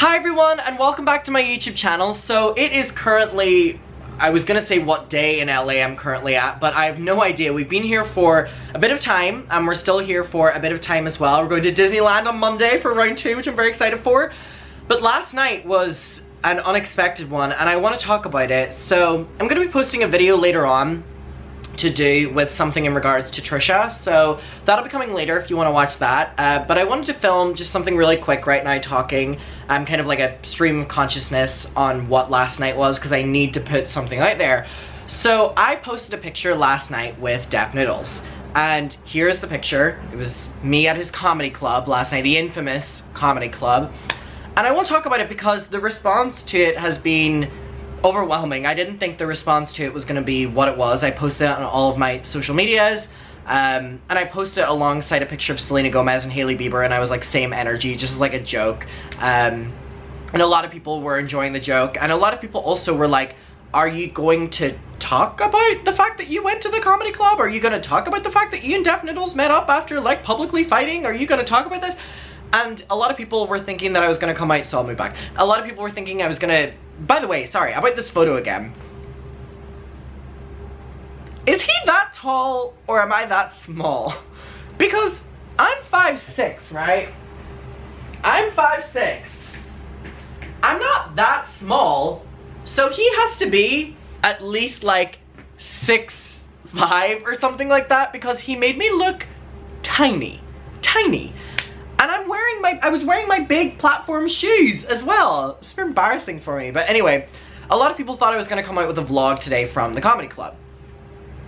Hi everyone, and welcome back to my YouTube channel. So it is currently, I was gonna say what day in LA I'm currently at, but I have no idea. We've been here for a bit of time, and we're still here for a bit of time as well. We're going to Disneyland on Monday for round 2, which I'm very excited for. But last night was an unexpected one, and I want to talk about it. So I'm gonna be posting a video later on to do with something in regards to Trisha, so that'll be coming later if you want to watch that. But I wanted to film just something really quick right now, talking kind of like a stream of consciousness on what last night was, because I need to put something out there. So I posted a picture last night with Def Noodles, and here's the picture. It was me at his comedy club last night, the infamous comedy club, and I want to talk about it because the response to it has been overwhelming. I didn't think the response to it was going to be what it was. I posted it on all of my social medias, and I posted it alongside a picture of Selena Gomez and Hailey Bieber, and I was like, same energy, just like a joke. And a lot of people were enjoying the joke, and a lot of people also were like, are you going to talk about the fact that you went to the comedy club? Are you going to talk about the fact that you and Def Noodles met up after like publicly fighting? Are you going to talk about this? And a lot of people were thinking that I was going to come out, so I'll move back. A lot of people were thinking I was going to... By the way, sorry, about this photo again. Is he that tall, or am I that small? Because I'm 5'6", right? I'm 5'6". I'm not that small, so he has to be at least like 6'5" or something like that, because he made me look tiny. Tiny. And I was wearing my big platform shoes as well. It's super embarrassing for me. But anyway, a lot of people thought I was gonna come out with a vlog today from the comedy club.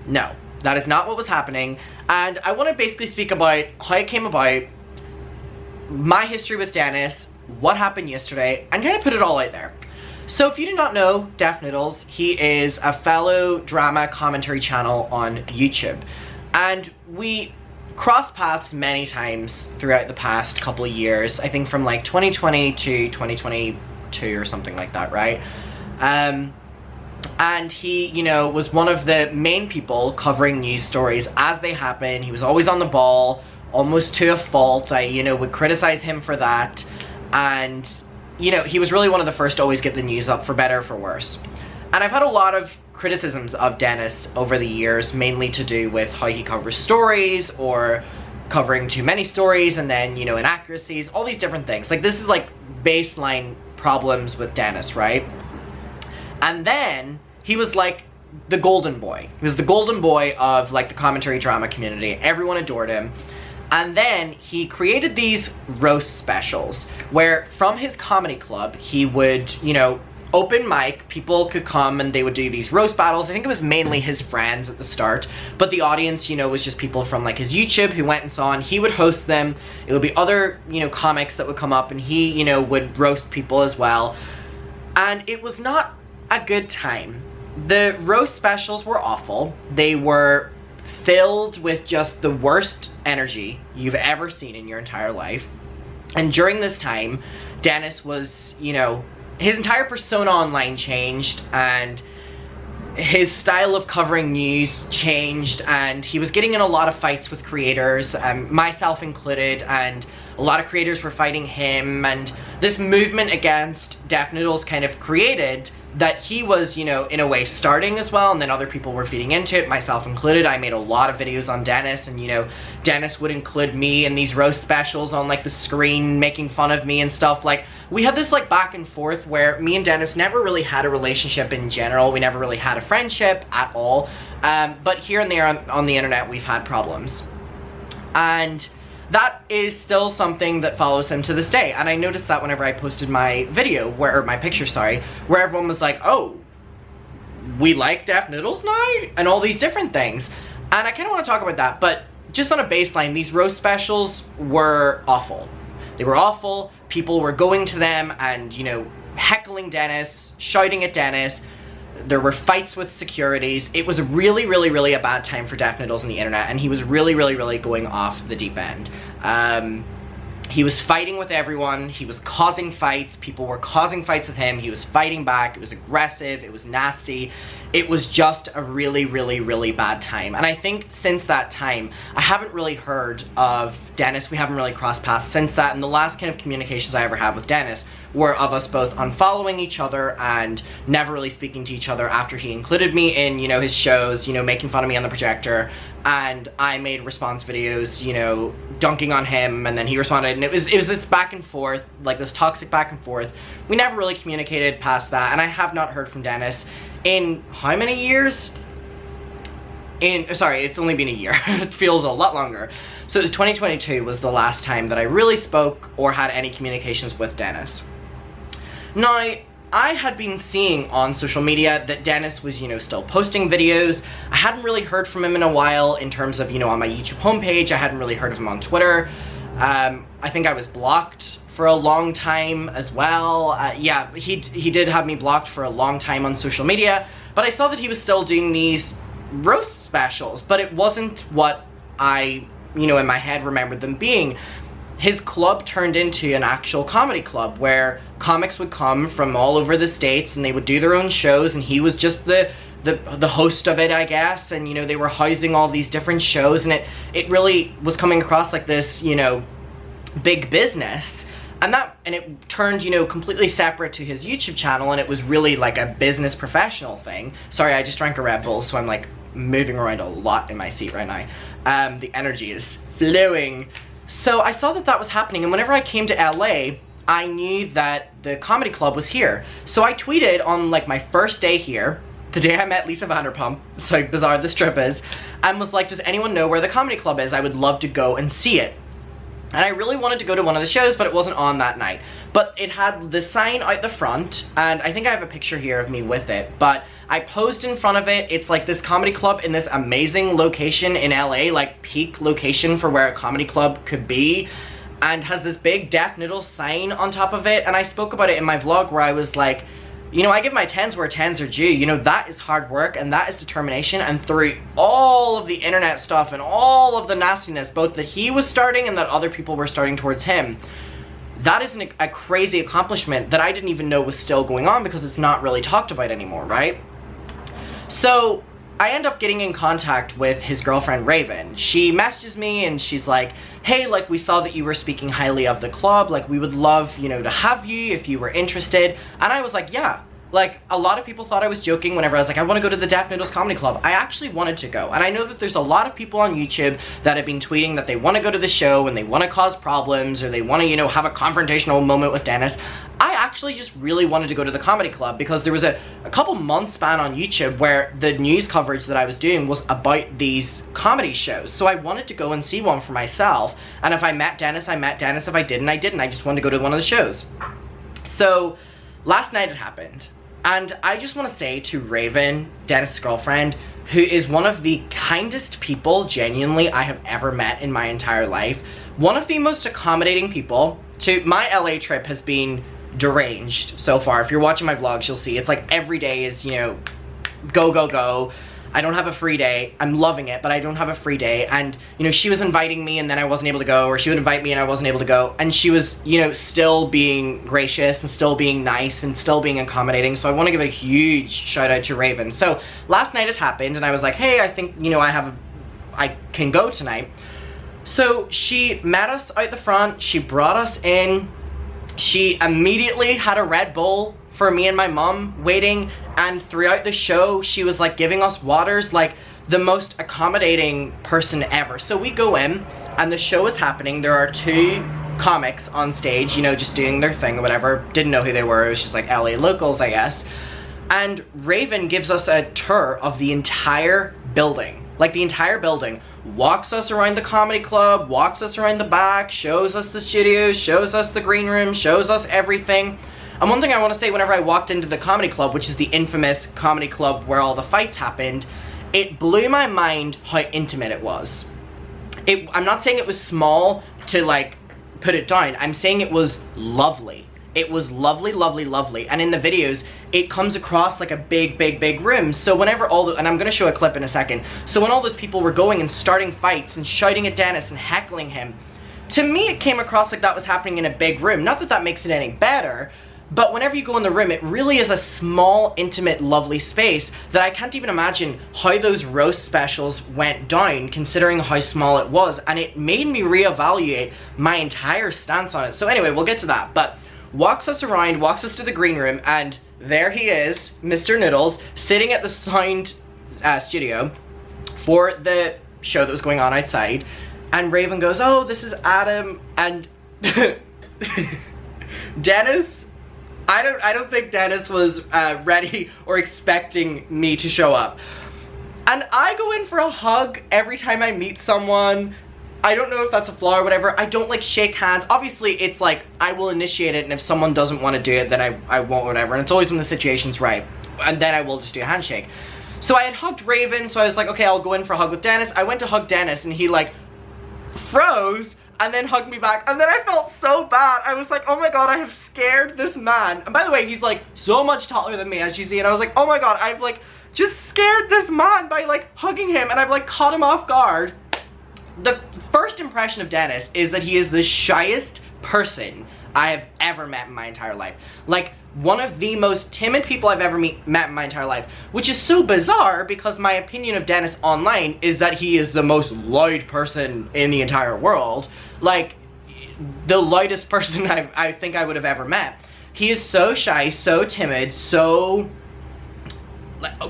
No, that is not what was happening. And I wanna basically speak about how it came about, my history with Dennis, what happened yesterday, and kind of put it all out there. So if you do not know Def Noodles, he is a fellow drama commentary channel on YouTube. And we crossed paths many times throughout the past couple of years. I think from like 2020 to 2022 or something like that, right? And he, you know, was one of the main people covering news stories as they happen. He was always on the ball, almost to a fault. I, you know, would criticize him for that. And, you know, he was really one of the first to always get the news up, for better or for worse. And I've had a lot of criticisms of Dennis over the years, mainly to do with how he covers stories, or covering too many stories, and then, you know, inaccuracies, all these different things. Like, this is like baseline problems with Dennis, right? And then he was like the golden boy. He was the golden boy of like the commentary drama community. Everyone adored him. And then he created these roast specials where from his comedy club he would, you know, open mic, people could come and they would do these roast battles. I think it was mainly his friends at the start, but the audience, you know, was just people from like his YouTube who went and saw, and he would host them. It would be other, you know, comics that would come up, and he, you know, would roast people as well. And it was not a good time. The roast specials were awful. They were filled with just the worst energy you've ever seen in your entire life. And during this time, Dennis was, you know, his entire persona online changed, and his style of covering news changed, and he was getting in a lot of fights with creators, myself included, and a lot of creators were fighting him, and this movement against Def Noodles kind of created that he was, you know, in a way starting as well, and then other people were feeding into it, myself included. I made a lot of videos on Dennis, and, you know, Dennis would include me in these roast specials on like the screen, making fun of me and stuff. Like, we had this like back and forth where me and Dennis never really had a relationship in general. We never really had a friendship at all. But here and there on the internet, we've had problems. And that is still something that follows him to this day. And I noticed that whenever I posted my video, or my picture, sorry, where everyone was like, oh, we like Def Noodles now? And all these different things. And I kind of want to talk about that, but just on a baseline, these roast specials were awful. They were awful. People were going to them and, you know, heckling Dennis, shouting at Dennis. There were fights with securities. It was really, really, really a bad time for Def Noodles on the internet, and he was really, really, really going off the deep end. He was fighting with everyone, he was causing fights, people were causing fights with him, he was fighting back, it was aggressive, it was nasty. It was just a really, really, really bad time. And I think since that time, I haven't really heard of Dennis. We haven't really crossed paths since that, and the last kind of communications I ever had with Dennis were of us both unfollowing each other and never really speaking to each other after he included me in, you know, his shows, you know, making fun of me on the projector, and I made response videos, you know, dunking on him, and then he responded, and it was this back and forth, like this toxic back and forth. We never really communicated past that, and I have not heard from Dennis in how many years? Sorry, it's only been a year. It feels a lot longer. So it was 2022 was the last time that I really spoke or had any communications with Dennis. Now, I had been seeing on social media that Dennis was, you know, still posting videos. I hadn't really heard from him in a while in terms of, you know, on my YouTube homepage. I hadn't really heard of him on Twitter. I think I was blocked for a long time as well. Yeah, he did have me blocked for a long time on social media, but I saw that he was still doing these roast specials, but it wasn't what I, you know, in my head remembered them being. His club turned into an actual comedy club where comics would come from all over the States and they would do their own shows, and he was just the host of it, I guess, and, you know, they were housing all these different shows, and it really was coming across like this, you know, big business. And it turned, you know, completely separate to his YouTube channel, and it was really like a business professional thing. Sorry, I just drank a Red Bull, so I'm like moving around a lot in my seat right now. The energy is flowing. So I saw that that was happening, and whenever I came to LA, I knew that the comedy club was here. So I tweeted on like my first day here, the day I met Lisa Vanderpump, it's like bizarre this trip is, and was like, does anyone know where the comedy club is? I would love to go and see it. And I really wanted to go to one of the shows, but it wasn't on that night. But it had the sign out the front, and I think I have a picture here of me with it, but I posed in front of it. It's like this comedy club in this amazing location in LA, like peak location for where a comedy club could be, and has this big Def Noodles sign on top of it. And I spoke about it in my vlog where I was like, you know, I give my 10s where 10s are due. You know, that is hard work and that is determination, and through all of the internet stuff and all of the nastiness, both that he was starting and that other people were starting towards him, that is a crazy accomplishment that I didn't even know was still going on because it's not really talked about anymore, right? So I end up getting in contact with his girlfriend, Raven. She messages me and she's like, hey, like, we saw that you were speaking highly of the club, like, we would love, you know, to have you if you were interested. And I was like, yeah. Like, a lot of people thought I was joking whenever I was like, I want to go to the Def Noodles Comedy Club. I actually wanted to go. And I know that there's a lot of people on YouTube that have been tweeting that they want to go to the show and they want to cause problems or they want to, you know, have a confrontational moment with Dennis. I actually just really wanted to go to the comedy club because there was a couple month span on YouTube where the news coverage that I was doing was about these comedy shows. So I wanted to go and see one for myself. And if I met Dennis, I met Dennis. If I didn't, I didn't. I just wanted to go to one of the shows. So last night it happened. And I just want to say to Raven, Dennis' girlfriend, who is one of the kindest people, genuinely, I have ever met in my entire life, one of the most accommodating people. My LA trip has been deranged so far. If you're watching my vlogs, you'll see it's like every day is, you know, go, go, go. I don't have a free day. I'm loving it, but I don't have a free day. And, you know, she was inviting me and then I wasn't able to go, or she would invite me and I wasn't able to go. And she was, you know, still being gracious and still being nice and still being accommodating. So I want to give a huge shout out to Raven. So last night it happened and I was like, hey, I think, you know, I can go tonight. So she met us out the front. She brought us in. She immediately had a Red Bull for me and my mom waiting, and throughout the show she was like giving us waters, like the most accommodating person ever. So we go in and the show is happening. There are two comics on stage, you know, just doing their thing or whatever. Didn't know who they were. It was just like LA locals, I guess. And Raven gives us a tour of the entire building, like the entire building, walks us around the comedy club, walks us around the back, shows us the studios, shows us the green room, shows us everything. And one thing I want to say, whenever I walked into the comedy club, which is the infamous comedy club where all the fights happened, it blew my mind how intimate it was. I'm not saying it was small to like put it down. I'm saying it was lovely. It was lovely, lovely, lovely. And in the videos, it comes across like a big, big, big room. So whenever and I'm going to show a clip in a second. So when all those people were going and starting fights and shouting at Dennis and heckling him, to me it came across like that was happening in a big room. Not that that makes it any better, but whenever you go in the room, it really is a small, intimate, lovely space that I can't even imagine how those roast specials went down, considering how small it was, and it made me reevaluate my entire stance on it. So anyway, we'll get to that, but walks us around, walks us to the green room, and there he is, Mr. Noodles, sitting at the sound studio for the show that was going on outside, and Raven goes, oh, this is Adam, and Dennis, I don't think Dennis was ready or expecting me to show up. And I go in for a hug every time I meet someone. I don't know if that's a flaw or whatever. I don't like shake hands. Obviously, it's like, I will initiate it, and if someone doesn't want to do it, then I won't, whatever. And it's always when the situation's right. And then I will just do a handshake. So I had hugged Raven, so I was like, okay, I'll go in for a hug with Dennis. I went to hug Dennis, and he like froze and then hugged me back, and then I felt so bad. I was like, oh my god, I have scared this man. And by the way, he's like so much taller than me, as you see, and I was like, oh my god, I've like just scared this man by like hugging him, and I've like caught him off guard. The first impression of Dennis is that he is the shyest person I have ever met in my entire life. Like, one of the most timid people I've ever met in my entire life, which is so bizarre because my opinion of Dennis online is that he is the most loud person in the entire world. Like, the loudest person I think I would have ever met. He is so shy, so timid, so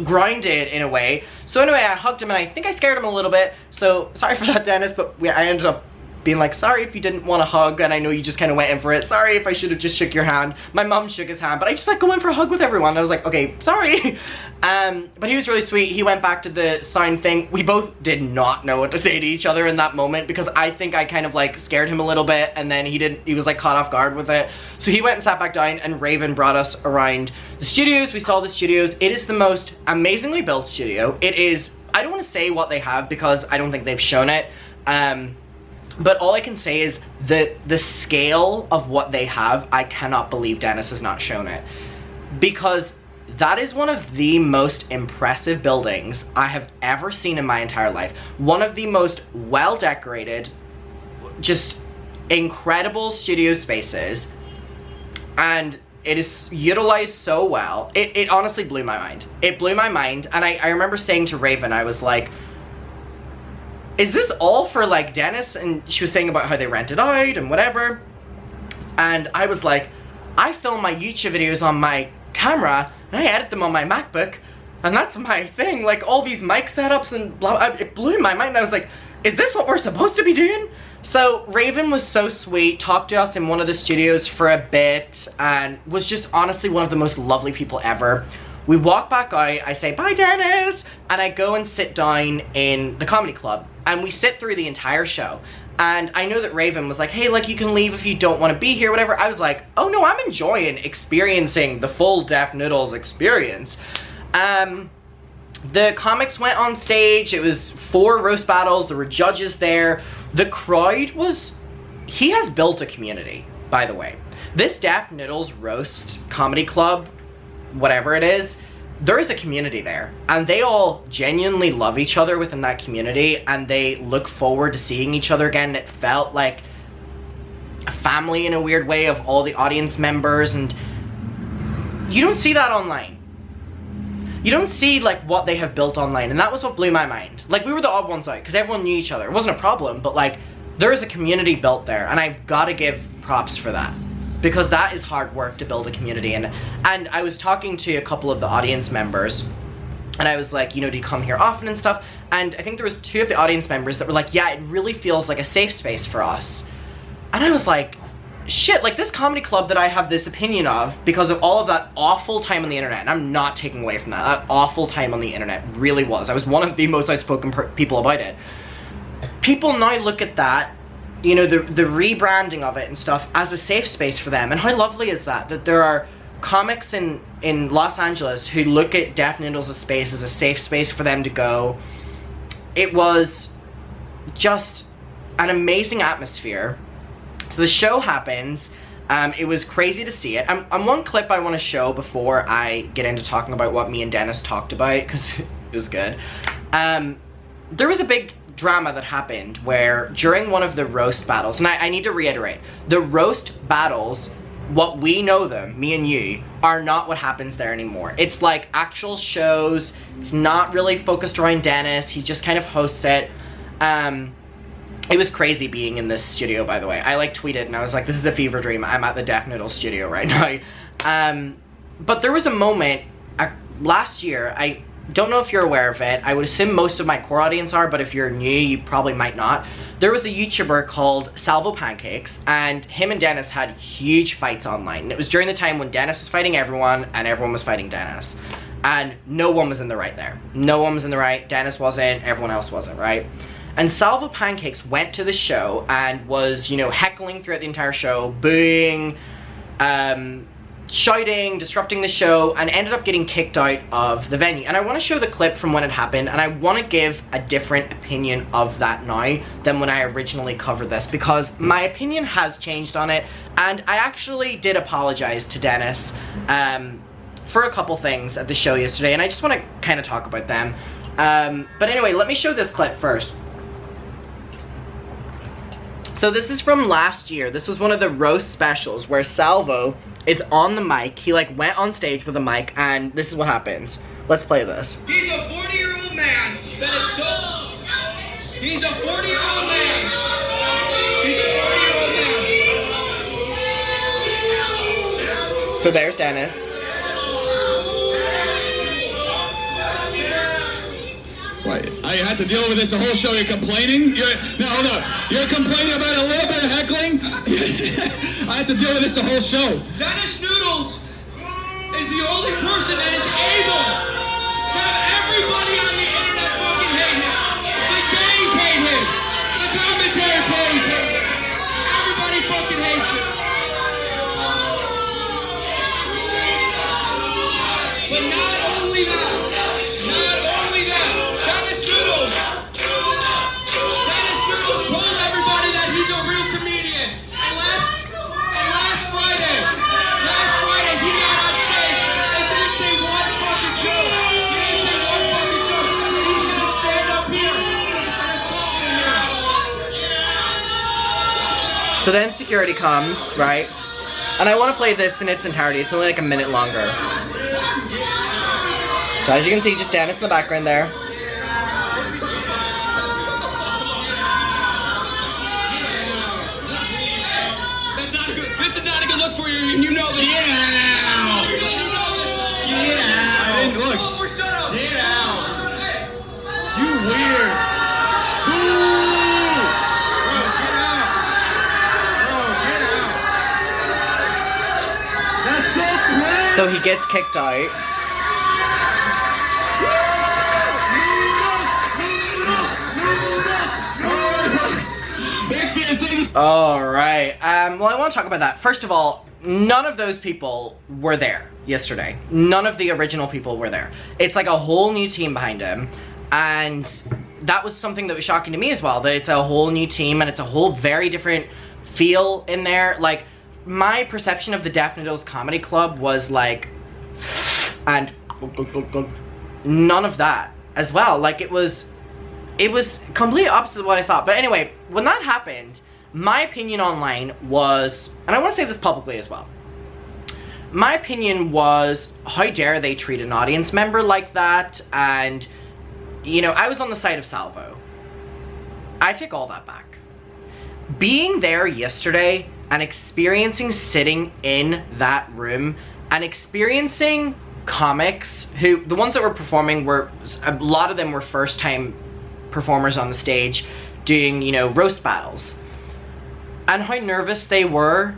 grounded in a way. So anyway, I hugged him, and I think I scared him a little bit, so sorry for that, Dennis, but I ended up being like, sorry if you didn't want a hug, and I know you just kind of went in for it. Sorry if I should have just shook your hand. My mom shook his hand, but I just like go in for a hug with everyone. I was like, okay, sorry. But he was really sweet. He went back to the sign thing. We both did not know what to say to each other in that moment, because I think I kind of like scared him a little bit, and then he was like caught off guard with it. So he went and sat back down, and Raven brought us around the studios. We saw the studios. It is the most amazingly built studio. It is, I don't want to say what they have because I don't think they've shown it. But all I can say is the scale of what they have, I cannot believe Dennis has not shown it. Because that is one of the most impressive buildings I have ever seen in my entire life. One of the most well-decorated, just incredible studio spaces. And it is utilized so well. It honestly blew my mind. It blew my mind. And I remember saying to Raven, I was like, is this all for like Dennis? And she was saying about how they rent it out and whatever. And I was like, I film my YouTube videos on my camera and I edit them on my MacBook, and that's my thing. Like all these mic setups and blah, blah. It blew my mind. I was like, is this what we're supposed to be doing? So Raven was so sweet, talked to us in one of the studios for a bit, and was just honestly one of the most lovely people ever. We walk back out, I say, bye Dennis, and I go and sit down in the comedy club, and we sit through the entire show. And I know that Raven was like, hey, like you can leave if you don't want to be here, whatever. I was like, oh no, I'm enjoying experiencing the full Def Noodles experience. The comics went on stage, it was 4 roast battles, there were judges there. The crowd was, he has built a community, by the way. This Def Noodles roast comedy club, whatever it is, there is a community there, and they all genuinely love each other within that community, and they look forward to seeing each other again. It felt like a family in a weird way of all the audience members, and you don't see that online. You don't see like what they have built online, and that was what blew my mind. Like, we were the odd ones out because everyone knew each other. It wasn't a problem, but like there is a community built there, and I've got to give props for that. Because that is hard work to build a community. And I was talking to a couple of the audience members, and I was like, you know, do you come here often and stuff? And I think there was 2 of the audience members that were like, yeah, it really feels like a safe space for us. And I was like, shit, like this comedy club that I have this opinion of because of all of that awful time on the internet, and I'm not taking away from that, that awful time on the internet really was. I was one of the most outspoken people about it. People now look at that, you know, the rebranding of it and stuff as a safe space for them. And how lovely is that? That there are comics in Los Angeles who look at Def Noodles' space as a safe space for them to go. It was just an amazing atmosphere. So the show happens. It was crazy to see it. One clip I want to show before I get into talking about what me and Dennis talked about, because it was good. There was a big drama that happened where during one of the roast battles, and I need to reiterate, the roast battles, what we know them, me and you, are not what happens there anymore. It's like actual shows. It's not really focused around Dennis. He just kind of hosts it. It was crazy being in this studio, by the way. I like tweeted and I was like, this is a fever dream. I'm at the Def Noodles studio right now. But there was a moment last year, I don't know if you're aware of it. I would assume most of my core audience are, but if you're new, you probably might not. There was a YouTuber called Salvo Pancakes, and him and Dennis had huge fights online. And it was during the time when Dennis was fighting everyone, and everyone was fighting Dennis. And no one was in the right there. No one was in the right. Dennis wasn't, everyone else wasn't, right? And Salvo Pancakes went to the show and was, you know, heckling throughout the entire show, booing, shouting, disrupting the show, and ended up getting kicked out of the venue. And I want to show the clip from when it happened, and I want to give a different opinion of that now than when I originally covered this, because my opinion has changed on it, and I actually did apologize to Dennis for a couple things at the show yesterday, and I just want to kind of talk about them. But anyway, let me show this clip first. So this is from last year. This was one of the roast specials where Salvo is on the mic. He like went on stage with a mic, and this is what happens. Let's play this. He's a 40-year-old man that is so... He's a 40-year-old man. He's a 40-year-old man. So there's Dennis. What? I had to deal with this the whole show. You're complaining? No, hold on. You're complaining about a little bit of heckling? I had to deal with this the whole show. Dennis Noodles is the only person that is able to have everybody on the internet fucking hate him. The gays hate him. The commentary players hate him. Everybody fucking hates him. But not only that. So then security comes, right? And I want to play this in its entirety. It's only like a minute longer. So as you can see, just Dennis in the background there. This is not a good look for you, and you know this. Get out! Get out! Look, get out! You weird! So he gets kicked out. Alright, well I want to talk about that. First of all, none of those people were there yesterday. None of the original people were there. It's like a whole new team behind him, and that was something that was shocking to me as well, that it's a whole new team and it's a whole very different feel in there. Like, my perception of the Def Noodles Comedy Club was like, and none of that as well. Like, it was completely opposite of what I thought. But anyway, when that happened, my opinion online was, and I want to say this publicly as well, my opinion was, how dare they treat an audience member like that? And, you know, I was on the side of Salvo. I take all that back. Being there yesterday and experiencing sitting in that room and experiencing comics who, the ones that were performing were, a lot of them were first time performers on the stage doing, you know, roast battles. And how nervous they were,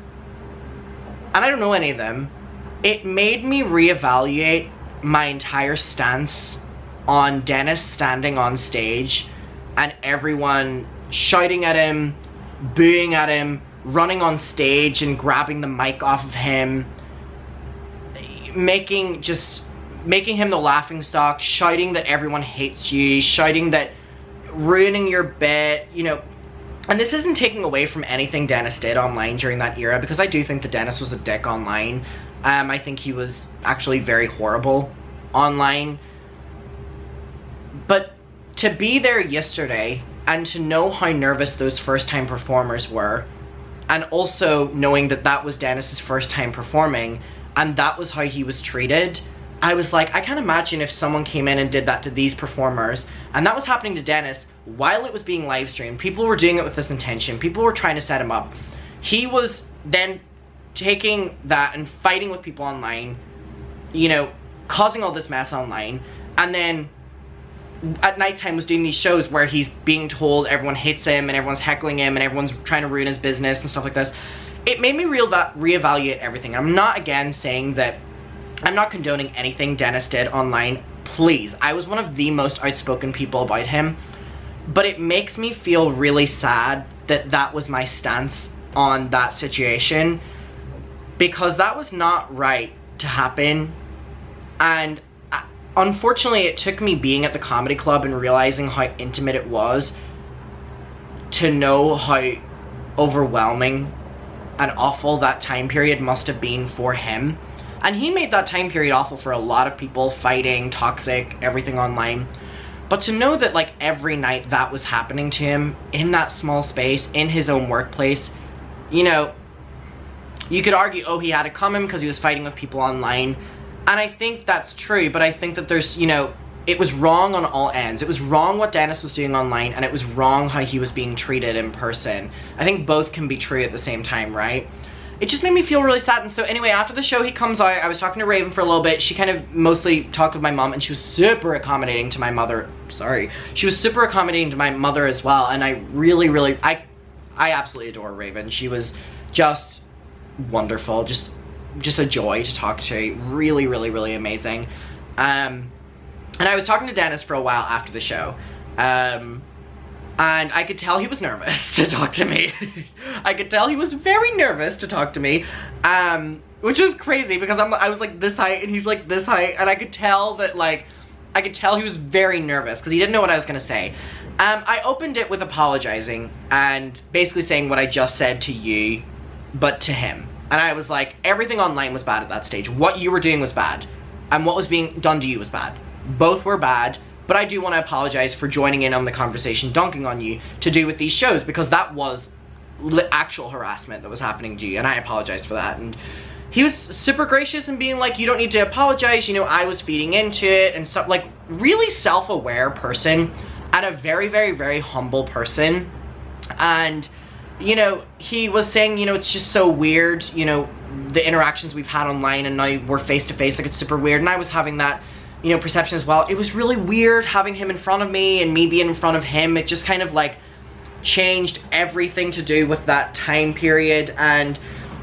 and I don't know any of them, it made me reevaluate my entire stance on Dennis standing on stage and everyone shouting at him, booing at him, running on stage and grabbing the mic off of him, making him the laughingstock, shouting that everyone hates you, shouting that, ruining your bit, you know. And this isn't taking away from anything Dennis did online during that era, because I do think that Dennis was a dick online. I think he was actually very horrible online. But to be there yesterday and to know how nervous those first time performers were, and also knowing that that was Dennis's first time performing and that was how he was treated, I was like, I can't imagine if someone came in and did that to these performers, and that was happening to Dennis while it was being live streamed. People were doing it with this intention. People were trying to set him up. He was then taking that and fighting with people online, you know, causing all this mess online, and then at nighttime was doing these shows where he's being told everyone hates him and everyone's heckling him and everyone's trying to ruin his business and stuff like this. It made me reevaluate everything. I'm not, again, saying that I'm not condoning anything Dennis did online. Please, I was one of the most outspoken people about him, but it makes me feel really sad that that was my stance on that situation, because that was not right to happen. And unfortunately, it took me being at the comedy club and realizing how intimate it was to know how overwhelming and awful that time period must have been for him. And he made that time period awful for a lot of people, fighting, toxic, everything online. But to know that, like, every night that was happening to him in that small space, in his own workplace, you know, you could argue, oh, he had to come in because he was fighting with people online. And I think that's true, but I think that there's, you know, it was wrong on all ends. It was wrong what Dennis was doing online, and it was wrong how he was being treated in person. I think both can be true at the same time, right? It just made me feel really sad. And so anyway, after the show, he comes out. I was talking to Raven for a little bit. She kind of mostly talked with my mom, and she was super accommodating to my mother. Sorry. She was super accommodating to my mother as well, and I really, I absolutely adore Raven. She was just wonderful, just a joy to talk to. Really amazing. And I was talking to Dennis for a while after the show, and I could tell he was nervous to talk to me. I could tell he was very nervous to talk to me, which was crazy because I was like this height and he's like this height, and I could tell that, like, I could tell he was very nervous because he didn't know what I was gonna say. I opened it with apologizing and basically saying what I just said to you, but to him. And I was like, everything online was bad at that stage. What you were doing was bad, and what was being done to you was bad. Both were bad, but I do want to apologize for joining in on the conversation, dunking on you, to do with these shows, because that was actual harassment that was happening to you, and I apologize for that. And he was super gracious and being like, you don't need to apologize, you know, I was feeding into it and stuff. Like, really self-aware person, and a very humble person. And, you know, he was saying, you know, it's just so weird, you know, the interactions we've had online, and now we're face to face, like, it's super weird. And I was having that, you know, perception as well. It was really weird having him in front of me and me being in front of him. It just kind of, like, changed everything to do with that time period. And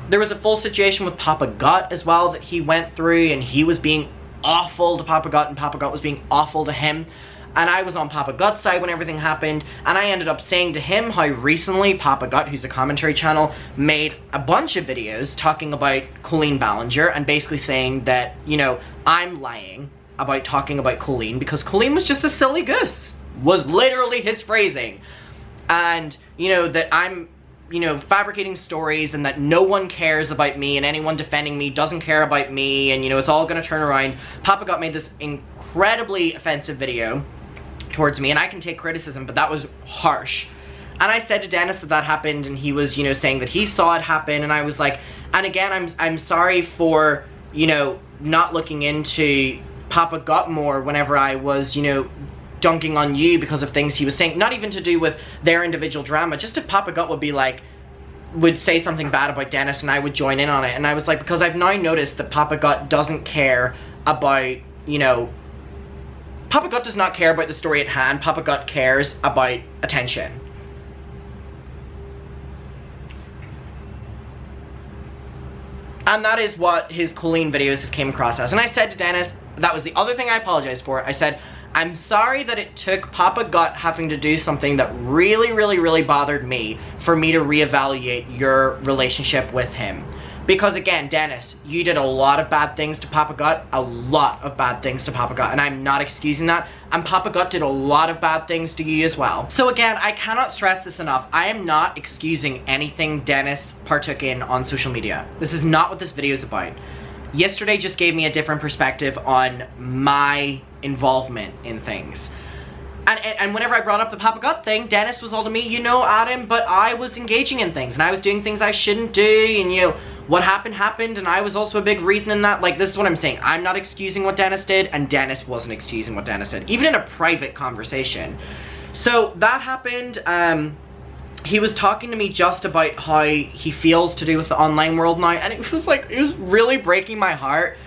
there was a full situation with Papa Gut as well that he went through, and he was being awful to Papa Gut, and Papa Gut was being awful to him. And I was on Papa Gut's side when everything happened, and I ended up saying to him how recently Papa Gut, who's a commentary channel, made a bunch of videos talking about Colleen Ballinger and basically saying that, you know, I'm lying about talking about Colleen because Colleen was just a silly goose, was literally his phrasing. And, you know, that I'm, you know, fabricating stories, and that no one cares about me, and anyone defending me doesn't care about me, and, you know, it's all gonna turn around. Papa Gut made this incredibly offensive video towards me, and I can take criticism, but that was harsh. And I said to Dennis that that happened, and he was, you know, saying that he saw it happen, and I was like, and again, I'm sorry for, you know, not looking into Papa Gut more whenever I was, you know, dunking on you because of things he was saying, not even to do with their individual drama, just if Papa Gut would be like, would say something bad about Dennis and I would join in on it. And I was like, because I've now noticed that Papa Gut doesn't care about, you know, Papa Gut does not care about the story at hand. Papa Gut cares about attention. And that is what his Colleen videos have came across as. And I said to Dennis, that was the other thing I apologized for. I said, I'm sorry that it took Papa Gut having to do something that really bothered me for me to reevaluate your relationship with him. Because again, Dennis, you did a lot of bad things to Papa Gut, a lot of bad things to Papa Gut, and I'm not excusing that. And Papa Gut did a lot of bad things to you as well. So again, I cannot stress this enough. I am not excusing anything Dennis partook in on social media. This is not what this video is about. Yesterday just gave me a different perspective on my involvement in things. And whenever I brought up the Papa Gut thing, Dennis was all to me, you know, Adam, but I was engaging in things, and I was doing things I shouldn't do, and you know, what happened, and I was also a big reason in that. Like, this is what I'm saying. I'm not excusing what Dennis did, and Dennis wasn't excusing what Dennis did, even in a private conversation. So, that happened. He was talking to me just about how he feels to do with the online world now, and it was like, it was really breaking my heart.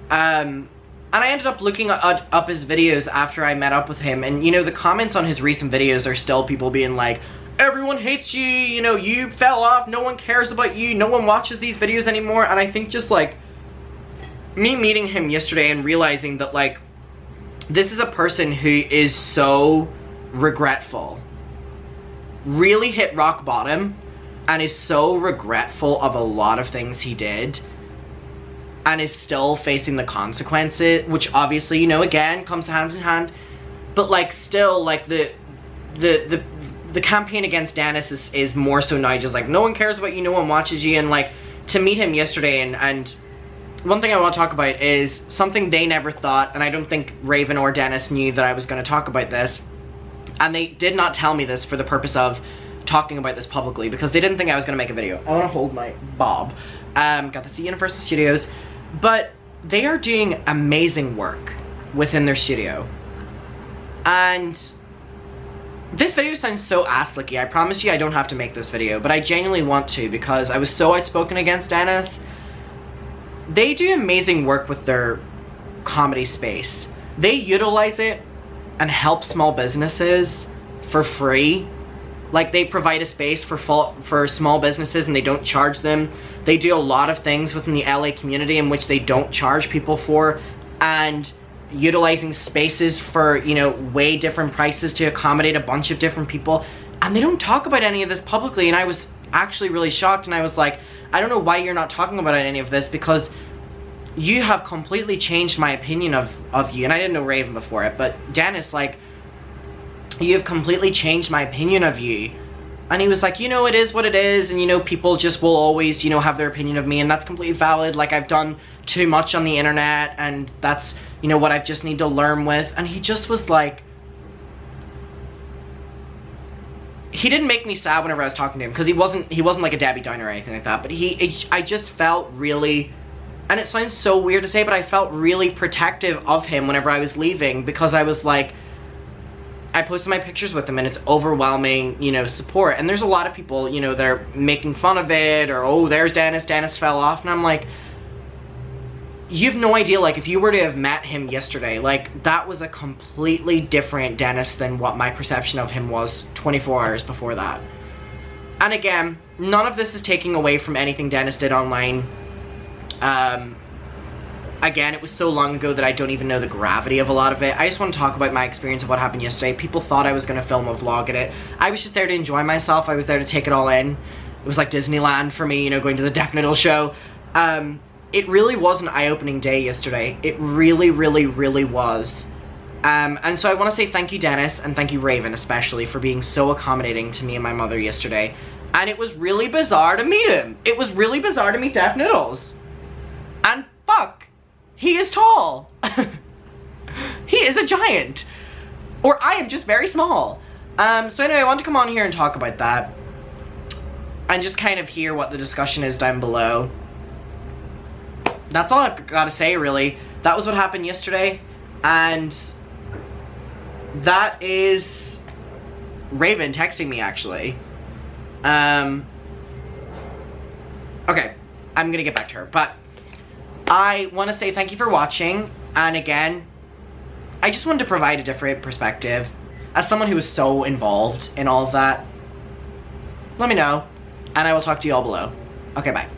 And I ended up looking up his videos after I met up with him, and you know, the comments on his recent videos are still people being like, everyone hates you, you know, you fell off, no one cares about you, no one watches these videos anymore. And I think just like, me meeting him yesterday and realizing that like, this is a person who is so regretful, really hit rock bottom, and is so regretful of a lot of things he did, and is still facing the consequences, which obviously, you know, again, comes hand in hand, but like, still, like, the campaign against Dennis is more so now just like, no one cares about you, no one watches you. And like, to meet him yesterday, and one thing I want to talk about is something they never thought, and I don't think Raven or Dennis knew that I was going to talk about this, and they did not tell me this for the purpose of talking about this publicly, because they didn't think I was going to make a video. I want to hold my bob. Got to see Universal Studios, but they are doing amazing work within their studio, and this video sounds so ass-licky. I promise you I don't have to make this video, but I genuinely want to, because I was so outspoken against Dennis. They do amazing work with their comedy space. They utilize it and help small businesses for free. Like, they provide a space for small businesses, and they don't charge them. They do a lot of things within the LA community in which they don't charge people for, and utilizing spaces for, you know, way different prices to accommodate a bunch of different people. And they don't talk about any of this publicly, and I was actually really shocked, and I was like, I don't know why you're not talking about any of this, because you have completely changed my opinion of you. And I didn't know Raven before it, but Dennis, like, you have completely changed my opinion of you. And he was like, you know, it is what it is, and you know, people just will always, you know, have their opinion of me, and that's completely valid. Like, I've done too much on the internet, and that's, you know, what I just need to learn with. And he just was like, he didn't make me sad whenever I was talking to him, because he wasn't like a Debbie Downer or anything like that, but I just felt really, and it sounds so weird to say, but I felt really protective of him whenever I was leaving, because I was like, I posted my pictures with him, and it's overwhelming, you know, support. And there's a lot of people, you know, that are making fun of it, or, oh, there's Dennis fell off, and I'm like, you have no idea, like, if you were to have met him yesterday, like, that was a completely different Dennis than what my perception of him was 24 hours before that. And again, none of this is taking away from anything Dennis did online. Again, it was so long ago that I don't even know the gravity of a lot of it. I just want to talk about my experience of what happened yesterday. People thought I was going to film a vlog at it. I was just there to enjoy myself. I was there to take it all in. It was like Disneyland for me, you know, going to the Def Noodles show. It really was an eye-opening day yesterday. It really, really, really was. And so I want to say thank you, Dennis, and thank you, Raven, especially, for being so accommodating to me and my mother yesterday. And it was really bizarre to meet him. It was really bizarre to meet Def Noodles. And fuck, he is tall. He is a giant. Or I am just very small. So anyway, I want to come on here and talk about that. And just kind of hear what the discussion is down below. That's all I've got to say, really. That was what happened yesterday. And that is Raven texting me, actually. Okay, I'm gonna get back to her. But I want to say thank you for watching. And again, I just wanted to provide a different perspective. As someone who was so involved in all of that, let me know. And I will talk to you all below. Okay, bye.